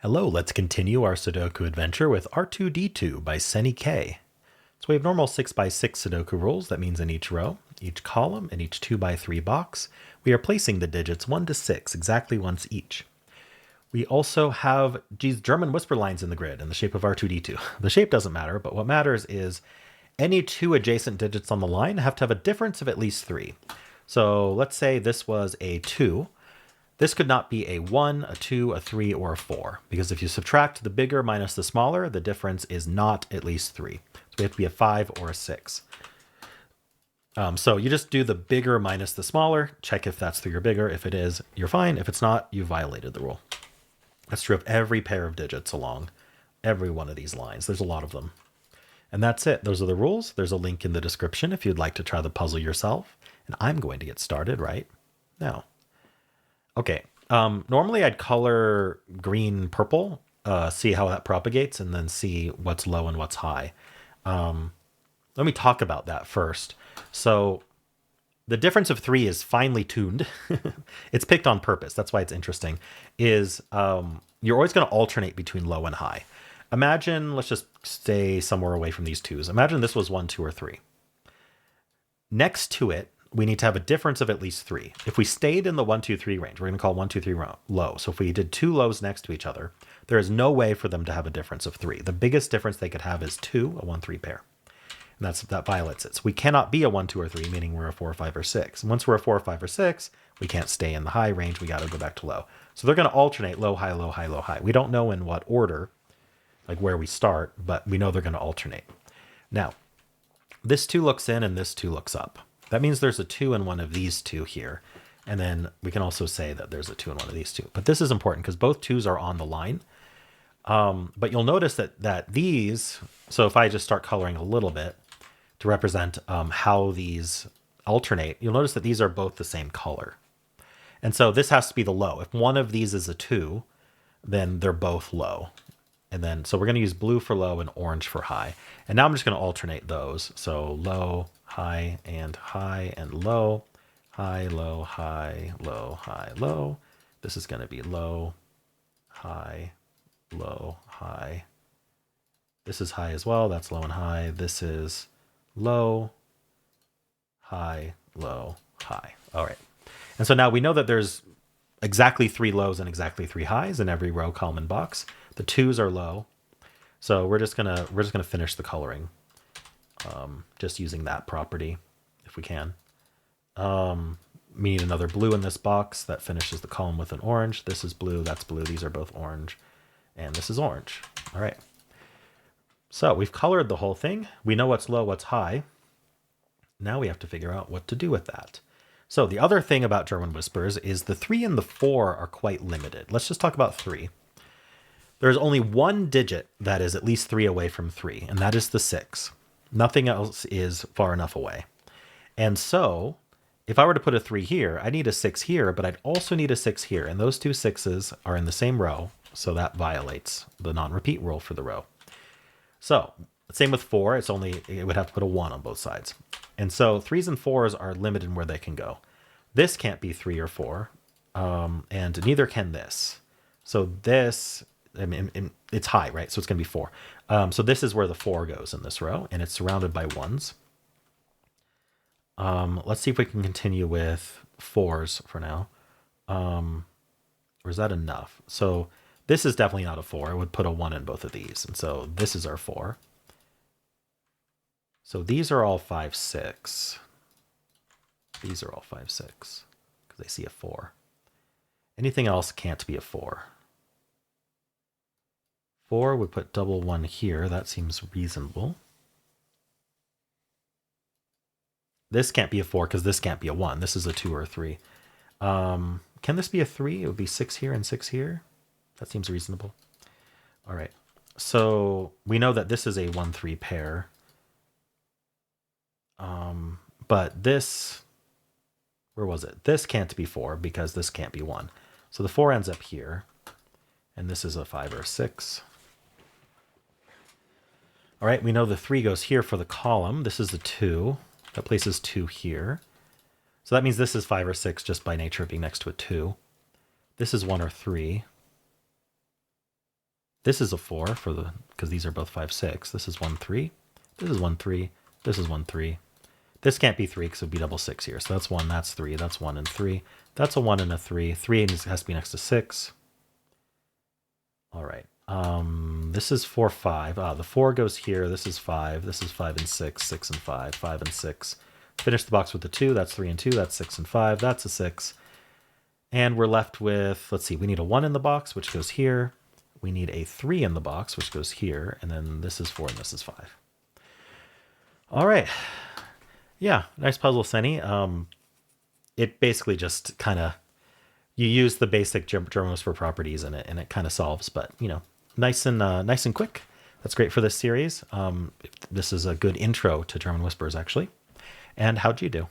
Hello, let's continue our Sudoku adventure with R2-D2 by SennyK. So we have normal 6x6 Sudoku rules. That means in each row, each column, and each 2x3 box, we are placing the digits 1 to 6 exactly once each. We also have these German whisper lines in the grid in the shape of R2-D2. The shape doesn't matter, but what matters is any two adjacent digits on the line have to have a difference of at least 3. So let's say this was a 2. This could not be a 1, a 2, a 3, or a 4, because if you subtract the bigger minus the smaller, the difference is not at least 3. So we have to be a 5 or a 6. So you just do the bigger minus the smaller, check if that's 3 or bigger. If it is, you're fine. If it's not, you violated the rule. That's true of every pair of digits along every one of these lines. There's a lot of them. And that's it. Those are the rules. There's a link in the description if you'd like to try the puzzle yourself. And I'm going to get started right now. Okay, normally I'd color green purple, see how that propagates, and then see what's low and what's high. Let me talk about that first. So the difference of 3 is finely tuned. It's picked on purpose. That's why it's interesting. You're always going to alternate between low and high. Imagine, let's just stay somewhere away from these 2s. Imagine this was 1, 2, or 3. Next to it, we need to have a difference of at least 3. If we stayed in the 1, 2, 3 range, we're going to call 1, 2, 3 low. So if we did 2 lows next to each other, there is no way for them to have a difference of 3. The biggest difference they could have is 2, a 1, 3 pair. And that violates it. So we cannot be a 1, 2, or 3, meaning we're a 4, 5, or 6. And once we're a 4, 5, or 6, we can't stay in the high range. We got to go back to low. So they're going to alternate low, high, low, high, low, high. We don't know in what order, like where we start, but we know they're going to alternate. Now, this 2 looks in and this 2 looks up. That means there's a 2 in one of these 2 here. And then we can also say that there's a 2 in one of these 2. But this is important because both 2s are on the line. But you'll notice that these, so if I just start coloring a little bit to represent how these alternate, you'll notice that these are both the same color. And so this has to be the low. If one of these is a 2, then they're both low. And then, so we're going to use blue for low and orange for high. And now I'm just going to alternate those. So low, high, and low, high, low, high, low, high, low. This is going to be low, high, low, high. This is high as well. That's low and high. This is low, high, low, high. All right. And so now we know that there's exactly 3 lows and exactly 3 highs in every row, column, and box. The 2s are low. So we're just gonna finish the coloring. Just using that property if we can. We need another blue in this box that finishes the column with an orange. This is blue, that's blue, these are both orange, and this is orange. All right. So we've colored the whole thing. We know what's low, what's high. Now we have to figure out what to do with that. So the other thing about German whispers is the 3 and the 4 are quite limited. Let's just talk about 3. There's only one digit that is at least 3 away from 3, and that is the 6. Nothing else is far enough away. And so if I were to put a 3 here, I need a 6 here, but I'd also need a 6 here. And those 2 6s are in the same row, so that violates the non-repeat rule for the row. So same with 4, it would have to put a 1 on both sides. And so 3s and 4s are limited in where they can go. This can't be 3 or 4, and neither can this. So this, I mean, it's high, right? So it's going to be 4. So this is where the 4 goes in this row, and it's surrounded by 1s. Let's see if we can continue with 4s for now. Or is that enough? So this is definitely not a 4. I would put a 1 in both of these. And so this is our 4. So these are all 5, 6. These are all 5, 6 because I see a 4. Anything else can't be a 4. 4 would put double 1 here. That seems reasonable. This can't be a 4 because this can't be a 1. This is a 2 or a 3. Can this be a 3? It would be 6 here and 6 here. That seems reasonable. All right. So we know that this is a 1, 3 pair. But this, where was it? This can't be 4 because this can't be 1. So the 4 ends up here. And this is a 5 or a 6. All right, we know the 3 goes here for the column. This is the 2. That places 2 here. So that means this is 5 or 6 just by nature of being next to a 2. This is 1 or 3. This is a 4 for the, because these are both 5, 6. This is 1, 3. This is 1, 3. This is 1, 3. This can't be 3 because it would be double 6 here. So that's 1, that's 3, that's 1 and 3. That's a 1 and a 3. 3 has to be next to 6. All right. This is 4, 5. The 4 goes here. This is 5. This is 5 and 6. 6 and 5. 5 and 6. Finish the box with the 2. That's 3 and 2. That's 6 and 5. That's a 6. And we're left with, let's see, we need a 1 in the box, which goes here. We need a 3 in the box, which goes here. And then this is 4 and this is 5. All right. Yeah, nice puzzle, Senny. It basically just kind of, you use the basic German whisper properties in it, and it kind of solves. But you know, nice and quick. That's great for this series. This is a good intro to German whispers, actually. And how'd you do?